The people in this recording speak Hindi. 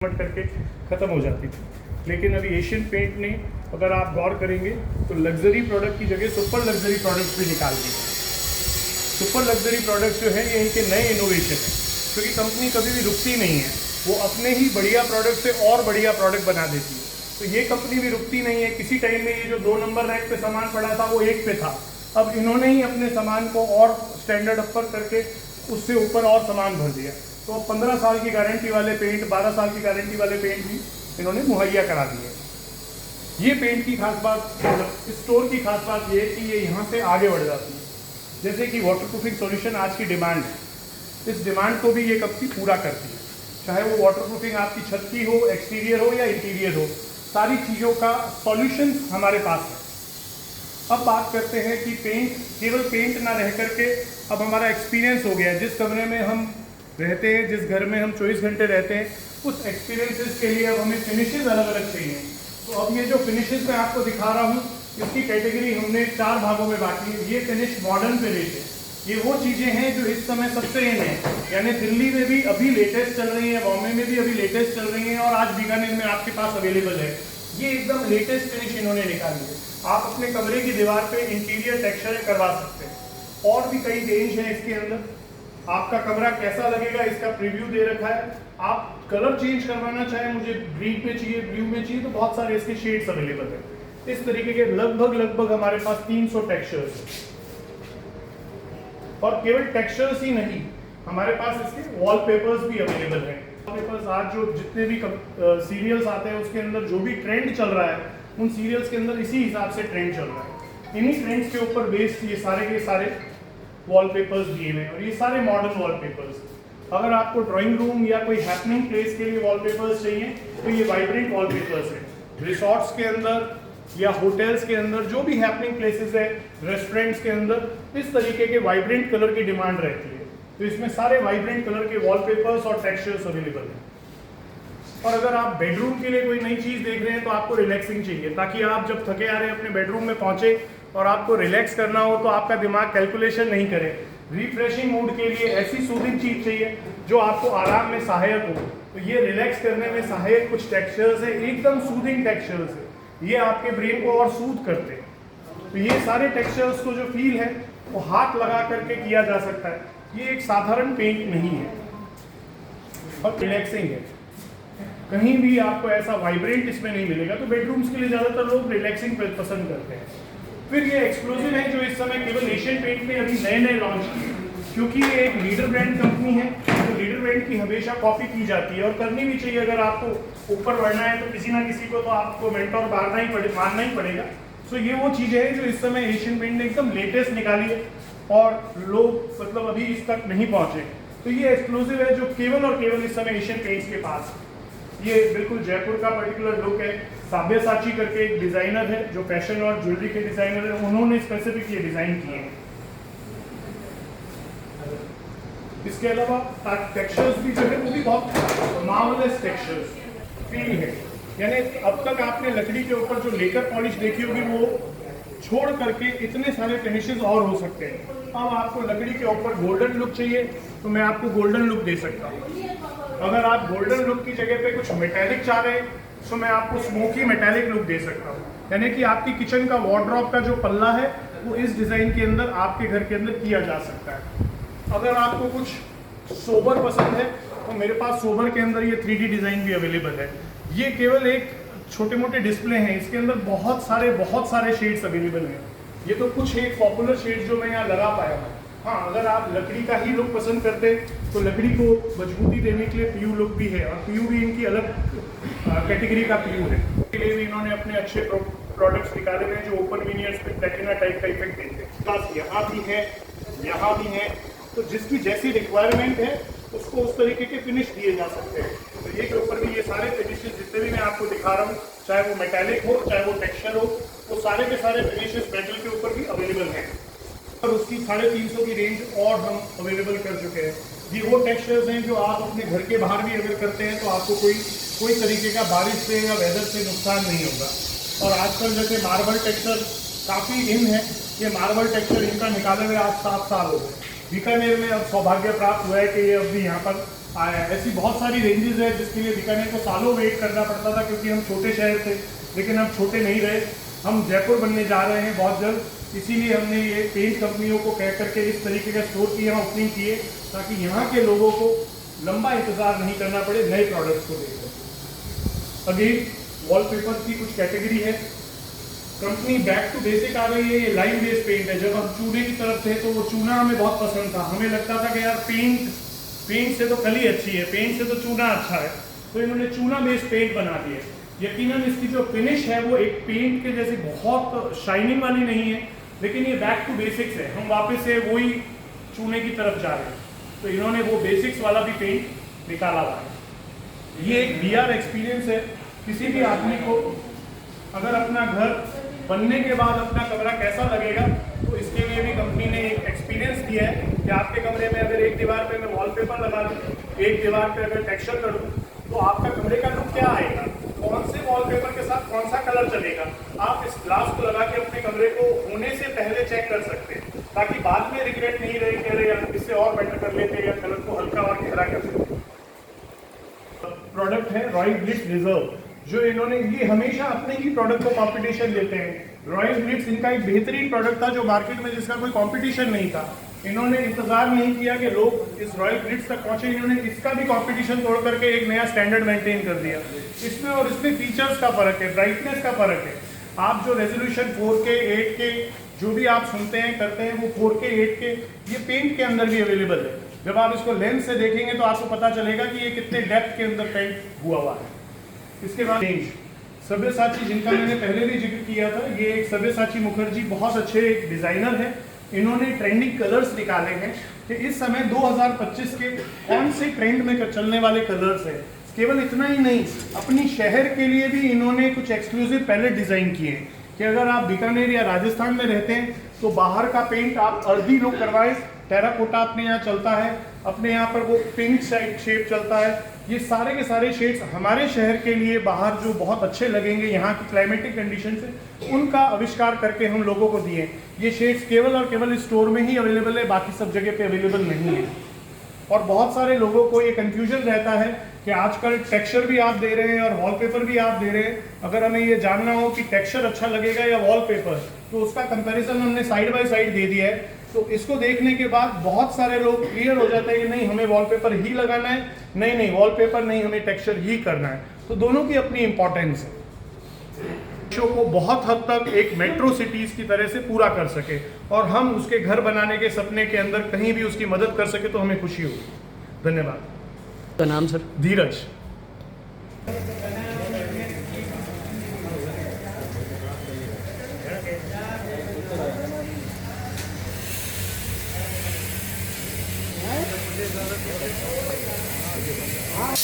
करके ख़त्म हो जाती थी। लेकिन अभी एशियन पेंट ने, अगर आप गौर करेंगे तो लग्जरी प्रोडक्ट की जगह सुपर लग्जरी प्रोडक्ट्स भी निकाल दी है। सुपर लग्जरी प्रोडक्ट्स जो है ये इनके नए इनोवेशन है, क्योंकि कंपनी कभी भी रुकती नहीं है, वो अपने ही बढ़िया प्रोडक्ट से और बढ़िया प्रोडक्ट बना देती है। तो ये कंपनी भी रुकती नहीं है। किसी टाइम में ये जो 2 नंबर रैंक पे सामान पड़ा था वो 1 पे था, अब इन्होंने ही अपने सामान को और स्टैंडर्ड अपर करके उससे ऊपर और सामान भर दिया। तो 15 साल की गारंटी वाले पेंट, 12 साल की गारंटी वाले पेंट भी इन्होंने मुहैया करा दिए। ये पेंट की खास बात, स्टोर की खास बात ये है कि ये यहाँ से आगे बढ़ जाती है। जैसे कि वाटरप्रूफिंग सॉल्यूशन आज की डिमांड है, इस डिमांड को भी ये कंपनी पूरा करती है। चाहे वो वाटरप्रूफिंग आपकी छत की हो, एक्सटीरियर हो या इंटीरियर हो, सारी चीज़ों का सॉल्यूशन हमारे पास है। अब बात करते हैं कि पेंट, केवल पेंट ना रह करके अब हमारा एक्सपीरियंस हो गया है। जिस कमरे में हम रहते हैं, जिस घर में हम 24 घंटे रहते हैं, उस एक्सपीरियंसेस के लिए अब हमें फिनिशेस अलग अलग चाहिए। तो अब ये जो फिनिशेस मैं आपको दिखा रहा हूँ, इसकी कैटेगरी हमने 4 भागों में बांटी है। ये फिनिश मॉडर्न फिनिश है। ये वो चीज़ें हैं जो इस समय सबसे इन है, यानी दिल्ली में भी अभी लेटेस्ट चल रही है, बॉम्बे में भी अभी लेटेस्ट चल रही है और आज बीकानेर में आपके पास अवेलेबल है। ये एकदम लेटेस्ट फिनिश इन्होंने निकाली है। आप अपने कमरे की दीवार पे इंटीरियर टेक्सचर करवा सकते हैं। और भी कई रेंज है इसके अंदर। आपका कमरा कैसा लगेगा इसका प्रीव्यू दे रखा है। आप कलर चेंज करवाना चाहें, मुझे ग्रीन में चाहिए, ब्लू में चाहिए, तो बहुत सारे इसके शेड्स अवेलेबल है। इस तरीके के लगभग हमारे पास 300 टेक्सचर्स हैं। और केवल टेक्सचर्स ही नहीं, हमारे पास इसके वॉलपेपर्स भी अवेलेबल हैं। वॉलपेपर्स आज जो जितने भी सीरियल्स आते हैं उसके अंदर जो भी ट्रेंड चल रहा है, उन सीरियल्स के अंदर इसी हिसाब से ट्रेंड चल रहा है। इन्हीं ट्रेंड्स के ऊपर बेस्ड ये सारे के सारे वॉलपेपर्स दिए हुए हैं और ये सारे मॉडर्न वॉलपेपर्स। अगर आपको ड्राइंग रूम या कोई हैपनिंग प्लेस के लिए वॉलपेपर्स चाहिए तो ये वाइब्रेंट वॉलपेपर्स हैं। रिसॉर्ट्स के अंदर या होटल्स के अंदर जो भी हैपनिंग प्लेसेस है, रेस्टोरेंट्स के अंदर, इस तरीके के वाइब्रेंट कलर की डिमांड रहती है। तो इसमें सारे वाइब्रेंट कलर के वॉलपेपर्स और टेक्सचर्स अवेलेबल हैं। और अगर आप बेडरूम के लिए कोई नई चीज़ देख रहे हैं तो आपको रिलैक्सिंग चाहिए, ताकि आप जब थके आ रहे हैं अपने बेडरूम में पहुंचे और आपको रिलैक्स करना हो तो आपका दिमाग कैलकुलेशन नहीं करे। रिफ्रेशिंग मूड के लिए ऐसी सूदिंग चीज़ चाहिए जो आपको आराम में सहायक हो। तो ये रिलैक्स करने में सहायक कुछ टेक्सचर्स है, एकदम सूदिंग टेक्सचर्स है। ये आपके ब्रेन को और सूद करते हैं। तो ये सारे टेक्सचर्स को जो फील है वो हाथ लगा करके किया जा सकता है। ये एक साधारण पेंट नहीं है और रिलैक्सिंग है। कहीं भी आपको ऐसा वाइब्रेंट इसमें नहीं मिलेगा। तो बेडरूम्स के लिए ज़्यादातर लोग रिलैक्सिंग पसंद करते हैं। फिर ये एक्सक्लूसिव है जो इस समय केवल एशियन पेंट ने अभी नए लॉन्च किए, क्योंकि ये एक लीडर ब्रांड कंपनी है। तो लीडर ब्रांड की हमेशा कॉपी की जाती है और करनी भी चाहिए। अगर आपको ऊपर बढ़ना है तो किसी ना किसी को तो आपको मेंटोर मानना ही पड़ेगा। सो ये वो चीज़ें हैं जो इस समय एशियन पेंट ने एकदम लेटेस्ट निकाली है और लोग मतलब अभी इस तक नहीं पहुँचे। तो ये एक्सक्लूसिव है जो केवल और केवल इस समय एशियन पेंट्स के पास है। ये बिल्कुल जयपुर का पर्टिकुलर लुक है। साब्यसाची करके एक डिजाइनर है जो फैशन और ज्वेलरी के डिजाइनर है, उन्होंने स्पेसिफिक ये डिजाइन किए हैं। इसके अलावा टेक्सचर्स भी जो है वो भी बहुत मार्वलस टेक्सचर्स फील है। यानी अब तक आपने लकड़ी के ऊपर जो लेकर पॉलिश देखी होगी वो छोड़ करके इतने सारे फिनिशेस और हो सकते हैं। अब आपको लकड़ी के ऊपर गोल्डन लुक चाहिए तो मैं आपको गोल्डन लुक दे सकता हूँ। अगर आप गोल्डन लुक की जगह पे कुछ मेटेलिक चाह रहे हैं तो मैं आपको स्मोकी मेटेलिक लुक दे सकता हूँ। यानी कि आपकी किचन का वार्डरोब का जो पल्ला है वो इस डिज़ाइन के अंदर आपके घर के अंदर किया जा सकता है। अगर आपको कुछ सोबर पसंद है तो मेरे पास सोबर के अंदर ये 3D डिज़ाइन भी अवेलेबल है। ये केवल एक छोटे मोटे डिस्प्ले हैं, इसके अंदर बहुत सारे शेड्स अवेलेबल हैं। ये तो कुछ एक पॉपुलर शेड्स जो मैं यहाँ लगा पाया हूँ। हाँ, अगर आप लकड़ी का ही लुक पसंद करते हैं तो लकड़ी को मजबूती देने के लिए पीयू लुक भी है और पीयू भी इनकी अलग कैटेगरी का पीयू है। इसके लिए भी इन्होंने अपने अच्छे प्रोडक्ट्स निकाले हुए हैं जो ओपन विनियर्स पे प्लैटिना टाइप का इफेक्ट देते हैं। प्लस यहाँ भी है, यहाँ भी है, तो जिसकी जैसी रिक्वायरमेंट है उसको उस तरीके के फिनिश दिए जा सकते हैं। तो ये के ऊपर भी ये सारे फिनिशेस जितने भी मैं आपको दिखा रहा हूँ, चाहे वो मेटालिक हो चाहे वो टेक्सचर हो, वो सारे के सारे फिनिशेस मेटल के ऊपर भी अवेलेबल हैं। और उसकी 350 की रेंज और हम अवेलेबल कर चुके हैं। ये वो टेक्सचर्स हैं जो आप अपने घर के बाहर भी अगर करते हैं तो आपको कोई तरीके का बारिश से या वेदर से नुकसान नहीं होगा। और आजकल जैसे मार्बल टेक्सचर काफ़ी इन है, ये मार्बल टेक्सचर इनका निकाले हुए आज 7 साल हो गए। बीकानेर में अब सौभाग्य प्राप्त हुआ है कि ये अभी यहाँ पर आया है। ऐसी बहुत सारी रेंजेस है जिसके लिए बीकानेर को सालों वेट करना पड़ता था, क्योंकि हम छोटे शहर थे, लेकिन अब छोटे नहीं रहे, हम जयपुर बनने जा रहे हैं बहुत जल्द। इसीलिए हमने ये पेंट कंपनियों को कह करके इस तरीके का स्टोर की यहाँ ओपनिंग किए, ताकि यहाँ के लोगों को लंबा इंतज़ार नहीं करना पड़े नए प्रोडक्ट्स को देखकर। अगेन वॉलपेपर की कुछ कैटेगरी है। कंपनी बैक टू बेसिक आ गई है। ये लाइन बेस्ड पेंट है। जब हम चूने की तरफ थे तो वो चूना हमें बहुत पसंद था, हमें लगता था कि यार पेंट से तो कली अच्छी है, पेंट से तो चूना अच्छा है, तो इन्होंने चूना बेस्ड पेंट बना दिया। यकीनन इसकी जो फिनिश है वो एक पेंट के जैसी बहुत शाइनिंग वाली नहीं है, लेकिन ये बैक टू बेसिक्स है। हम वापस से वही चूने की तरफ जा रहे हैं, तो इन्होंने वो बेसिक्स वाला भी पेंट निकाला हुआ है। ये एक VR एक्सपीरियंस है। किसी भी आदमी को अगर अपना घर बनने के बाद अपना कमरा कैसा लगेगा, तो इसके लिए भी कंपनी ने एक एक्सपीरियंस दिया है कि आपके कमरे में अगर एक दीवार पे मैं वॉलपेपर लगा दूँ, एक दीवार पे अगर टेक्सचर कर दूँ, तो आपका कमरे का लुक क्या आएगा, कौन से वॉलपेपर के साथ कौन सा कलर चलेगा। आप इस ग्लास को लगा के अपने कमरे को होने से पहले चेक कर सकते हैं, ताकि बाद में रिग्रेट नहीं रहे कि अरे यार इससे और बेटर कर लेते या कलर को हल्का और गहरा कर लेते। प्रोडक्ट है रॉयल ग्लिट्स रिजर्व, जो इन्होंने ये हमेशा अपने ही प्रोडक्ट को कंपटीशन देते हैं। रॉयल ग्लिट्स इनका एक बेहतरीन प्रोडक्ट था जो मार्केट में जिसका कोई कंपटीशन नहीं था। इन्होंने इंतजार नहीं किया कि लोग इस रॉयल ग्लिट्स तक पहुंचे, इन्होंने इसका भी कंपटीशन तोड़ करके एक नया स्टैंडर्ड मेंटेन कर दिया। इसमें और इसमें फीचर्स का फर्क है, ब्राइटनेस का फर्क है। आप जो रेजोल्यूशन 4K 8K जो भी आप सुनते हैं करते हैं, वो 4K 8K ये पेंट के अंदर भी अवेलेबल है। जब आप इसको लेंस से देखेंगे तो आपको पता चलेगा कि ये कितने डेप्थ के अंदर पेंट हुआ हुआ है। इसके बाद सब्यसाची, जिनका मैंने पहले भी जिक्र किया था, ये एक सब्यसाची मुखर्जी बहुत अच्छे एक डिजाइनर है। इन्होंने ट्रेंडिंग कलर्स निकाले हैं कि इस समय 2025 के कौन से ट्रेंड में चलने वाले कलर्स हैं। केवल इतना ही नहीं, अपनी शहर के लिए भी इन्होंने कुछ एक्सक्लूसिव पैलेट डिजाइन किए हैं कि अगर आप बीकानेर या राजस्थान में रहते हैं तो बाहर का पेंट आप अर्दी लुक करवाएं। टेराकोटा अपने यहाँ चलता है, अपने यहाँ पर वो पिंक शेड चलता है। ये सारे के सारे शेड्स हमारे शहर के लिए बाहर जो बहुत अच्छे लगेंगे यहाँ की क्लाइमेटिक कंडीशन से, उनका आविष्कार करके हम लोगों को दिए। ये शेड्स केवल और केवल स्टोर में ही अवेलेबल है, बाकी सब जगह पे अवेलेबल नहीं है। और बहुत सारे लोगों को ये कंफ्यूजन रहता है कि आजकल टेक्सचर भी आप दे रहे हैं और वॉलपेपर भी आप दे रहे हैं। अगर हमें ये जानना हो कि टेक्सचर अच्छा लगेगा या वॉलपेपर, तो उसका कंपैरिजन हमने साइड बाय साइड दे दिया है। तो इसको देखने के बाद बहुत सारे लोग क्लियर हो जाते हैं कि नहीं हमें वॉलपेपर ही लगाना है, नहीं वॉलपेपर नहीं, हमें टेक्सचर ही करना है। तो दोनों की अपनी इंपॉर्टेंस है। शो को बहुत हद तक एक मेट्रो सिटीज की तरह से पूरा कर सके और हम उसके घर बनाने के सपने के अंदर कहीं भी उसकी मदद कर सके तो हमें खुशी होगी। धन्यवाद। का नाम सर? धीरज। हाँ